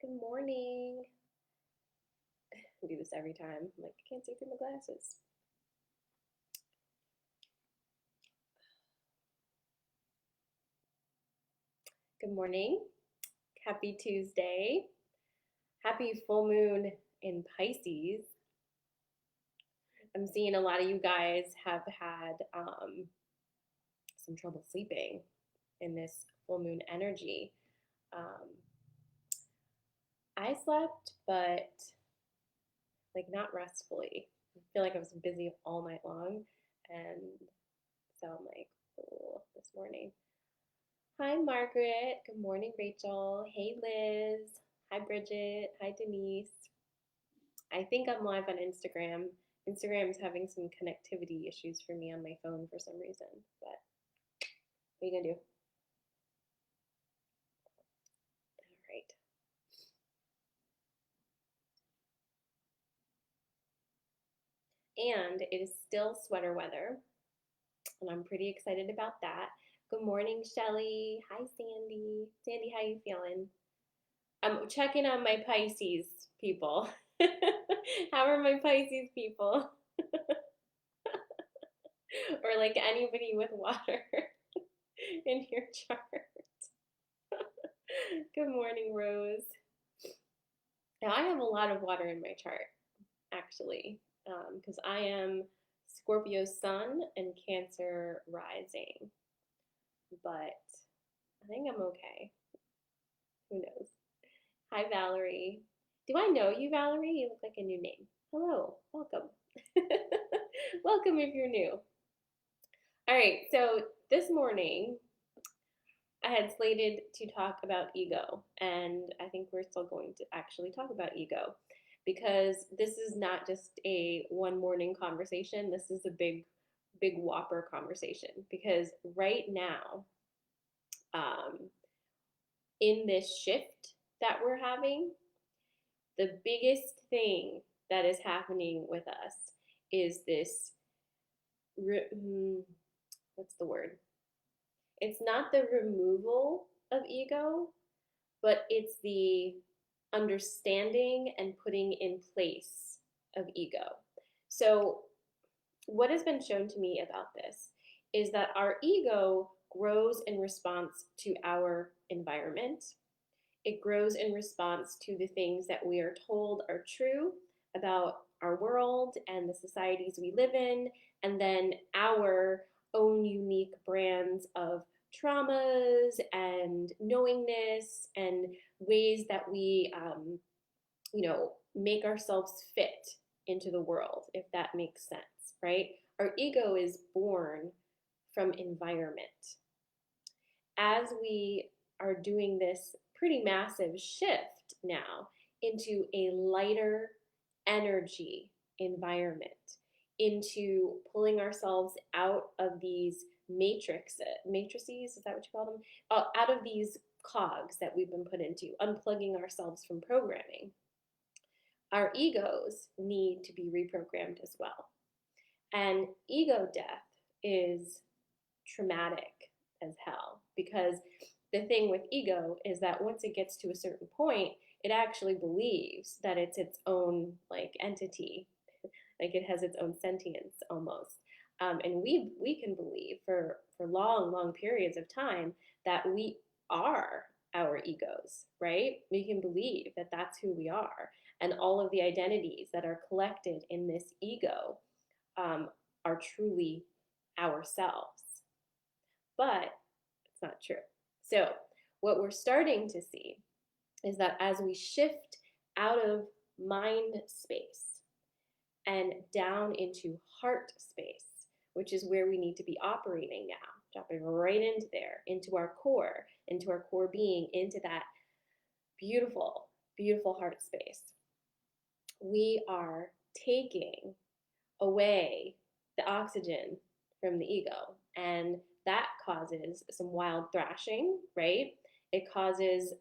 Good morning. I do this every time. I'm like, I can't see through my glasses. Good morning. Happy Tuesday. Happy full moon in Pisces. I'm seeing a lot of you guys have had some trouble sleeping in this full moon energy. Um, I slept, but like not restfully. I feel like I was busy all night long. And so I'm like, oh, this morning. Hi, Margaret. Good morning, Rachel. Hey, Liz. Hi, Bridget. Hi, Denise. I think I'm live on Instagram. Instagram's having some connectivity issues for me on my phone for some reason, but what are you gonna do? All right. And it is still sweater weather, and I'm pretty excited about that. Good morning, Shelly. Hi, Sandy. Sandy, how you feeling? I'm checking on my Pisces people. How are my Pisces people? Or like anybody with water in your chart. Good morning, Rose. Now, I have a lot of water in my chart, actually, because I am Scorpio sun and Cancer rising, but I think I'm okay. Who knows? Hi, Valerie. Do I know you, Valerie? You look like a new name. Hello, welcome. Welcome if you're new. All right, so this morning I had slated to talk about ego, and I think we're still going to actually talk about ego because this is not just a one morning conversation. This is a big whopper conversation because right now, um, in this shift that we're having, the biggest thing that is happening with us is this. What's the word? It's not the removal of ego, but it's the understanding and putting in place of ego. So, what has been shown to me about this is that our ego grows in response to our environment. It grows in response to the things that we are told are true about our world and the societies we live in, and then our own unique brands of traumas and knowingness and ways that we, make ourselves fit into the world, if that makes sense, right? Our ego is born from environment. As we are doing this pretty massive shift now into a lighter energy environment, into pulling ourselves out of these matrices, is that what you call them? Out of these cogs that we've been put into, unplugging ourselves from programming. Our egos need to be reprogrammed as well. And ego death is traumatic as hell because the thing with ego is that once it gets to a certain point, it actually believes that it's its own like entity, like it has its own sentience almost. And we can believe for long periods of time that we are our egos, right? We can believe that that's who we are, and all of the identities that are collected in this ego um, are truly ourselves. But it's not true. So, what we're starting to see is that as we shift out of mind space and down into heart space, which is where we need to be operating now, dropping right into there, into our core being, into that beautiful, beautiful heart space, we are taking away the oxygen from the ego. And that causes some wild thrashing, right? It causes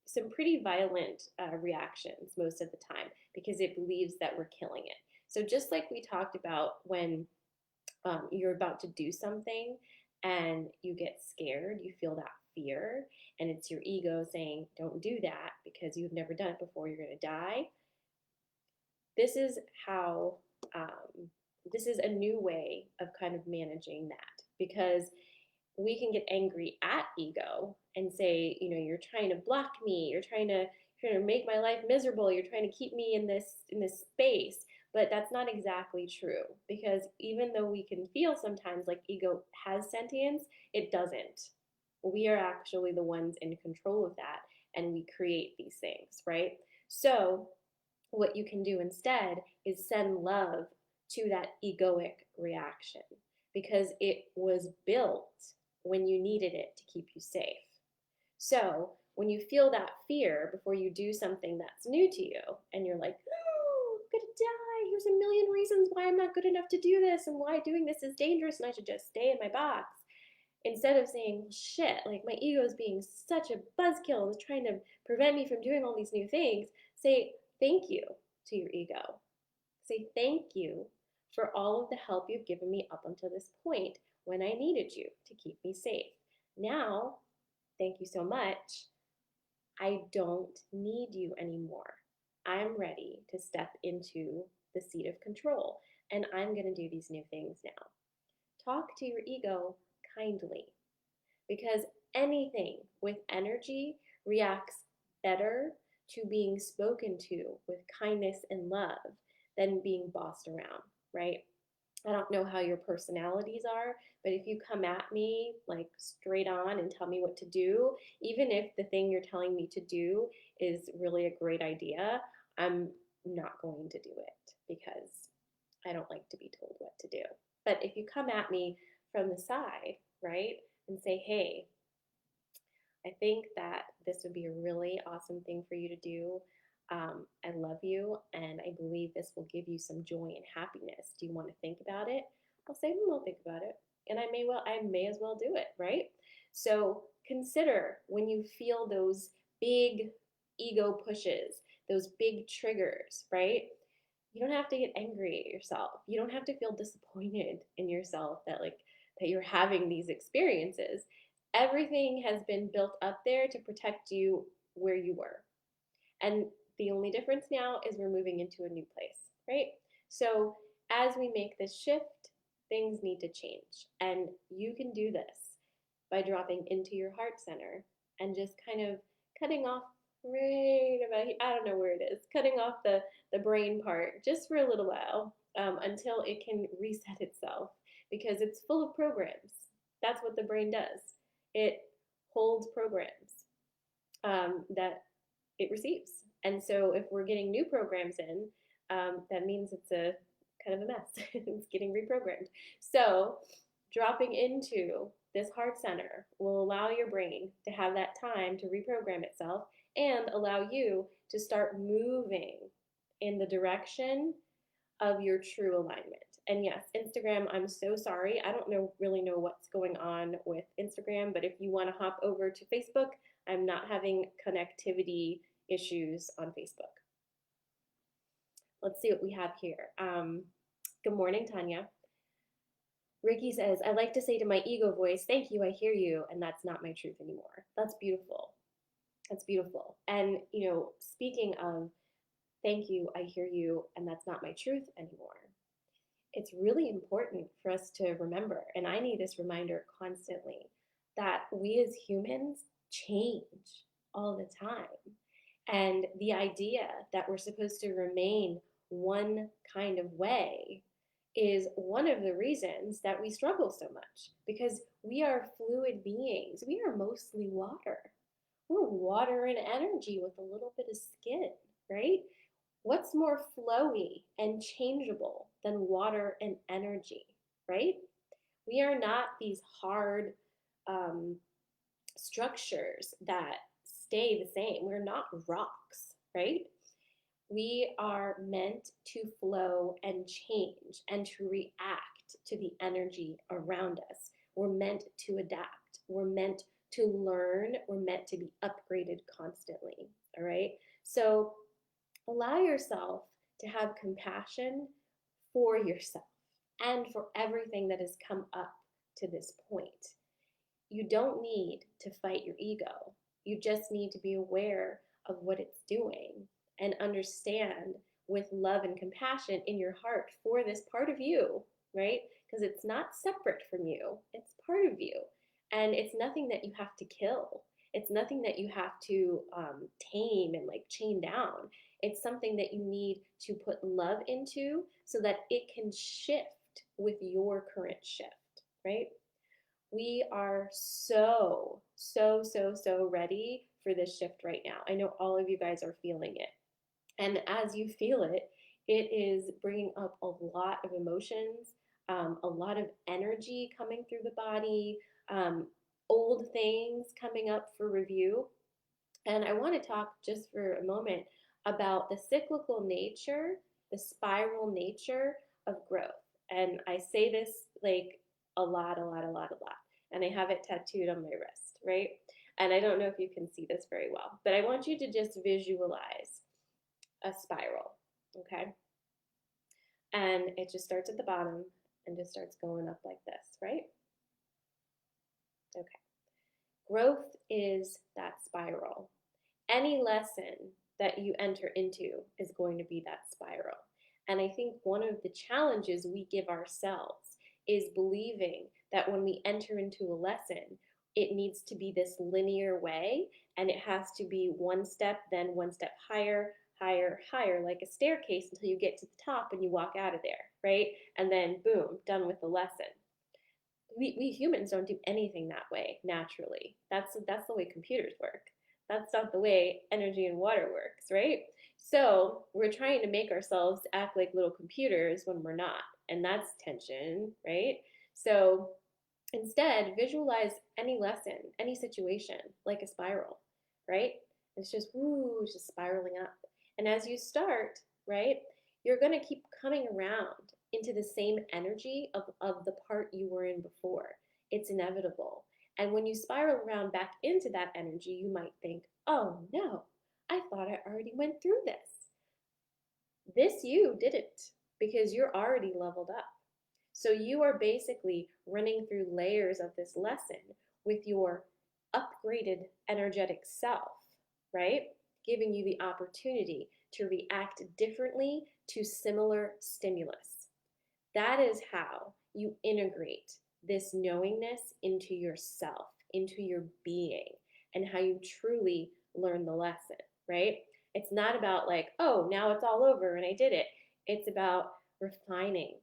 some pretty violent reactions most of the time because it believes that we're killing it. So, just like we talked about when you're about to do something and you get scared, you feel that fear, and it's your ego saying, don't do that because you've never done it before, you're going to die. This is how, this is a new way of kind of managing that, because we can get angry at ego and say, you're trying to block me, you're trying to make my life miserable, you're trying to keep me in this space. But that's not exactly true, because even though we can feel sometimes like ego has sentience, it doesn't. We are actually the ones in control of that, and we create these things, right? So what you can do instead is send love to that egoic reaction, because it was built when you needed it to keep you safe. So when you feel that fear before you do something that's new to you, and you're like, oh, I'm gonna die, here's a million reasons why I'm not good enough to do this and why doing this is dangerous and I should just stay in my box. Instead of saying, well, shit, like my ego is being such a buzzkill, it's trying to prevent me from doing all these new things, say thank you to your ego. Say thank you for all of the help you've given me up until this point when I needed you to keep me safe. Now, thank you so much. I don't need you anymore. I'm ready to step into the seat of control, and I'm going to do these new things now. Talk to your ego kindly, because anything with energy reacts better to being spoken to with kindness and love than being bossed around, right? I don't know how your personalities are, but if you come at me like straight on and tell me what to do, even if the thing you're telling me to do is really a great idea, I'm not going to do it because I don't like to be told what to do. But if you come at me from the side, right, and say, hey, I think that this would be a really awesome thing for you to do. I love you, and I believe this will give you some joy and happiness. Do you want to think about it? I'll say, I'll think about it, and I may as well do it, right? So consider when you feel those big ego pushes, those big triggers, right? You don't have to get angry at yourself. You don't have to feel disappointed in yourself that you're having these experiences. Everything has been built up there to protect you where you were. And the only difference now is we're moving into a new place, right? So as we make this shift, things need to change. And you can do this by dropping into your heart center and just kind of cutting off right about, I don't know where it is, cutting off the brain part just for a little while, until it can reset itself, because it's full of programs. That's what the brain does. It holds programs that it receives. And so if we're getting new programs in, that means it's a kind of a mess. It's getting reprogrammed. So dropping into this heart center will allow your brain to have that time to reprogram itself and allow you to start moving in the direction of your true alignment. And yes, Instagram, I'm so sorry. I don't really know what's going on with Instagram, but if you want to hop over to Facebook, I'm not having connectivity issues on Facebook. Let's see what we have here. Good morning, Tanya. Ricky says, I like to say to my ego voice, thank you, I hear you, and that's not my truth anymore. That's beautiful. That's beautiful. And, speaking of thank you, I hear you, and that's not my truth anymore, it's really important for us to remember, and I need this reminder constantly, that we as humans change all the time. And the idea that we're supposed to remain one kind of way is one of the reasons that we struggle so much, because we are fluid beings. We are mostly water. We're water and energy with a little bit of skin, right? What's more flowy and changeable than water and energy, right? We are not these hard structures that stay the same. We're not rocks, right? We are meant to flow and change and to react to the energy around us. We're meant to adapt. We're meant to learn. We're meant to be upgraded constantly, all right? So allow yourself to have compassion for yourself and for everything that has come up to this point. You don't need to fight your ego. You just need to be aware of what it's doing and understand with love and compassion in your heart for this part of you, right? Because it's not separate from you, it's part of you. And it's nothing that you have to kill. It's nothing that you have to tame and like chain down. It's something that you need to put love into so that it can shift with your current shift, right? We are so ready for this shift right now. I know all of you guys are feeling it. And as you feel it, it is bringing up a lot of emotions, a lot of energy coming through the body, old things coming up for review. And I want to talk just for a moment about the cyclical nature, the spiral nature of growth. And I say this like a lot. And I have it tattooed on my wrist, right? And I don't know if you can see this very well, but I want you to just visualize a spiral, okay? And it just starts at the bottom and just starts going up like this, right? Okay. Growth is that spiral. Any lesson that you enter into is going to be that spiral. And I think one of the challenges we give ourselves is believing that when we enter into a lesson, it needs to be this linear way and it has to be one step, then one step higher, higher, like a staircase until you get to the top and you walk out of there, right? And then boom, done with the lesson. We humans don't do anything that way naturally. That's the way computers work. That's not the way energy and water works, right? So we're trying to make ourselves act like little computers when we're not, and that's tension, right? So instead, visualize any lesson, any situation like a spiral, right? It's just woo, just spiraling up. And as you start, right, you're going to keep coming around into the same energy of the part you were in before. It's inevitable. And when you spiral around back into that energy, you might think, oh no, I thought I already went through this. This you didn't because you're already leveled up. So you are basically running through layers of this lesson with your upgraded energetic self, right? Giving you the opportunity to react differently to similar stimulus. That is how you integrate this knowingness into yourself, into your being, and how you truly learn the lesson, right? It's not about like, oh, now it's all over and I did it. It's about refining.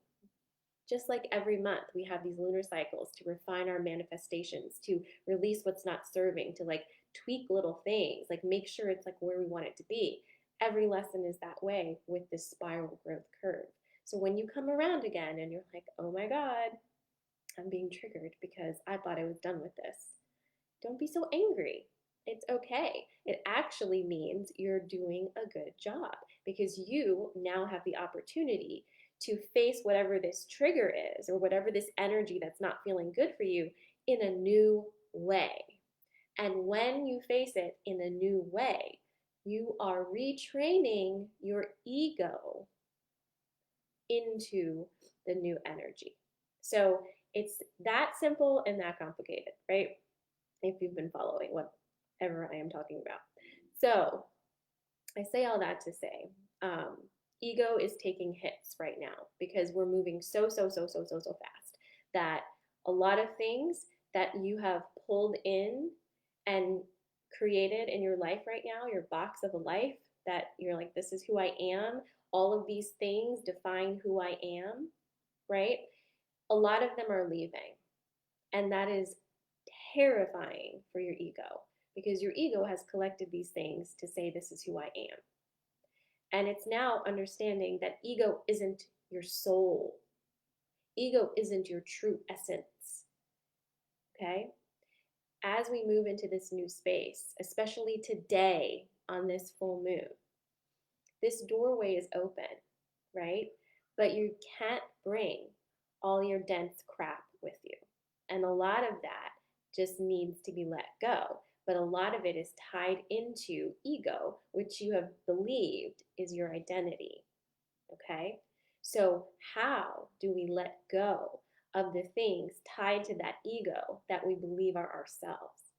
Just like every month, we have these lunar cycles to refine our manifestations, to release what's not serving, to like tweak little things, like make sure it's like where we want it to be. Every lesson is that way with this spiral growth curve. So when you come around again and you're like, oh my God, I'm being triggered because I thought I was done with this, don't be so angry. It's okay. It actually means you're doing a good job because you now have the opportunity to face whatever this trigger is or whatever this energy that's not feeling good for you in a new way. And when you face it in a new way, you are retraining your ego into the new energy. So it's that simple and that complicated, right? If you've been following whatever I am talking about. So I say all that to say, ego is taking hits right now because we're moving so fast that a lot of things that you have pulled in and created in your life right now, your box of a life that you're like, this is who I am, all of these things define who I am, right? A lot of them are leaving. And that is terrifying for your ego because your ego has collected these things to say, this is who I am. And it's now understanding that ego isn't your soul, ego isn't your true essence. Okay? As we move into this new space, especially today on this full moon, this doorway is open, right? But you can't bring all your dense crap with you. And a lot of that just needs to be let go. But a lot of it is tied into ego, which you have believed is your identity. Okay? So, how do we let go of the things tied to that ego that we believe are ourselves.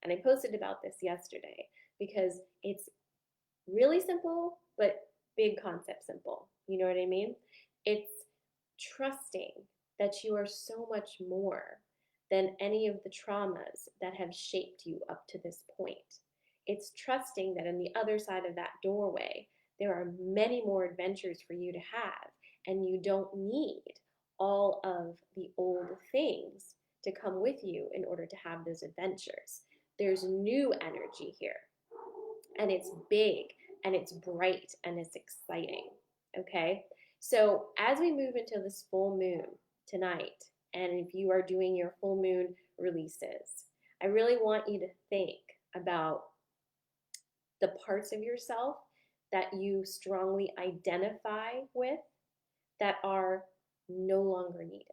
And I posted about this yesterday because it's really simple, but big concept simple. You know what I mean? It's trusting that you are so much more than any of the traumas that have shaped you up to this point. It's trusting that on the other side of that doorway, there are many more adventures for you to have, and you don't need all of the old things to come with you in order to have those adventures. There's new energy here, and it's big, and it's bright, and it's exciting. Okay? So, as we move into this full moon tonight, and if you are doing your full moon releases, I really want you to think about the parts of yourself that you strongly identify with that are no longer needed.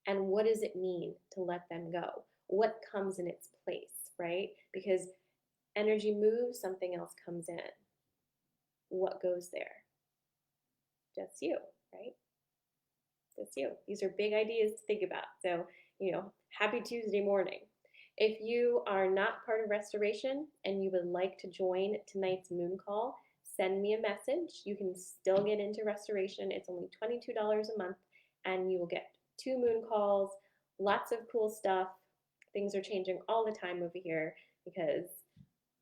And what does it mean to let them go? What comes in its place, right? Because energy moves, something else comes in. What goes there? Just you, right? Just you. These are big ideas to think about. So, happy Tuesday morning. If you are not part of Restoration and you would like to join tonight's moon call, send me a message. You can still get into Restoration. It's only $22 a month, and you will get 2 moon calls, lots of cool stuff. Things are changing all the time over here because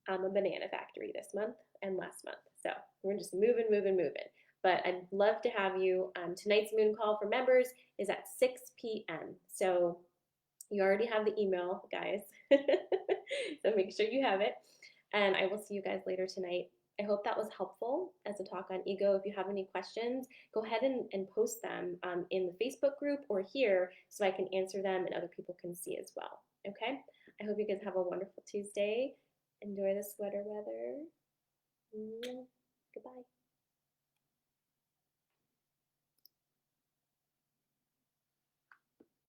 I'm a banana factory this month and last month. So we're just moving, moving, moving. But I'd love to have you. Tonight's moon call for members is at 6 p.m. So you already have the email, guys. So make sure you have it. And I will see you guys later tonight. I hope that was helpful as a talk on ego. If you have any questions, go ahead and post them in the Facebook group or here so I can answer them and other people can see as well. Okay? I hope you guys have a wonderful Tuesday. Enjoy the sweater weather. Goodbye.